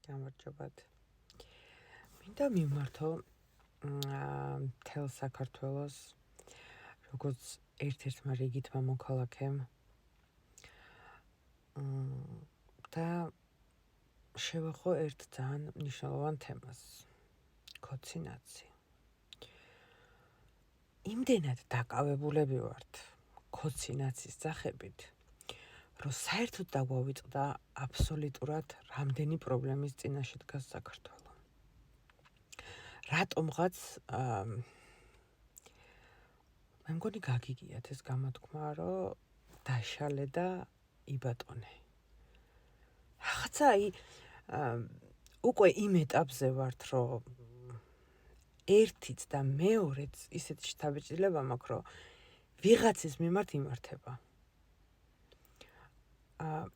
გამარჯობათ. მინდა მიმართო მთელ საქართველოს როგორც ერთ-ერთმა რიგითმა მოქალაქემ და შევახო ერთ ძალიან მნიშვნელოვან თემას. ქოცინაცი. იმდენად დაკავებულები ვართ ქოცინაცის სახებით, რომ საერთოდ დაგვავიწყდა აბსოლუტურად რამდენი პრობლემის წინაშე დგას საქართველო. რატომღაც მე მგონი გაგიგიათ ეს გამოთქმა, რომ დაშალე და იბატონე. რაღაცა უკვე იმ ეტაპზე ვართ, რომ ერთიც და მეორეც ისეთი შთაბეჭდილება მაქვს, რომ ვიღაცის მიმართ იმართება.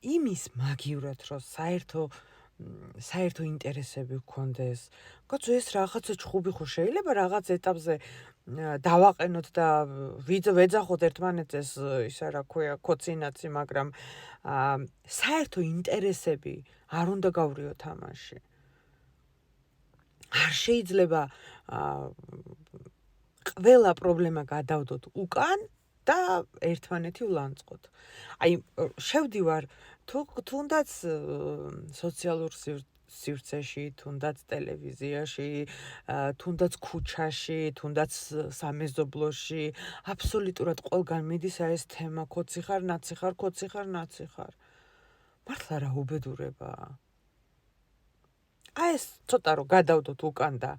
იმის მაგივრად, რომ საერთო ინტერესები გქონდეს. კაცო, ეს რაღაცა ჩხუბი ხო შეიძლება რაღაც ეტაპზე დავაყენოთ და ვეძახოთ ერთმანეთს ისა რა ქვია ქოცინაცი, მაგრამ საერთო ინტერესები არ უნდა გავრიოთ ამაში. არ შეიძლება ყველა პრობლემა გადავდოთ უკან და ერთმანეთი ვლანწყოთ. აი, შევდივარ თუნდაც სოციალურ სივრცეში, თუნდაც ტელევიზიაში, თუნდაც ქუჩაში, თუნდაც სამეზობლოში, აბსოლუტურად ყველგან მიდის ეს თემა, ქოცი ხარ, ნაცი ხარ, ქოცი ხარ, ნაცი ხარ. მართლა რა უბედურებაა. ეს ცოტა რომ გადავდოთ უკან და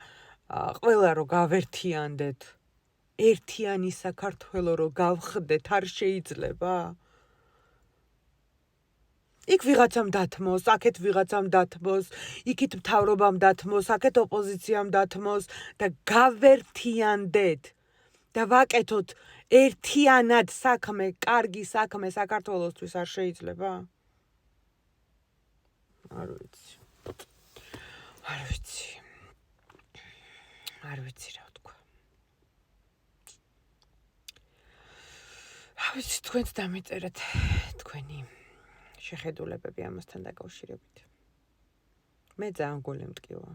ყველა რომ გავერთიანდეთ, ერთიანი საქართველო რომ გავხდეთ, არ შეიძლება? იქ ვიღაცამ დათმოს, აქეთ ვიღაცამ დათმოს, იქით მთავრობამ დათმოს, აქეთ ოპოზიციამ დათმოს და გავერთიანდეთ და ვაკეთოთ ერთიანად საქმე, კარგი საქმე საქართველოსთვის არ შეიძლება? არ ვიცი. არ ვიცი რა თქვა. ვიცი, თქვენც დამეწერეთ თქვენი შეხედულებები ამასთან დაკავშირებით. მე ძალიან გული მტკივა.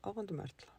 ოღონდ მართლა.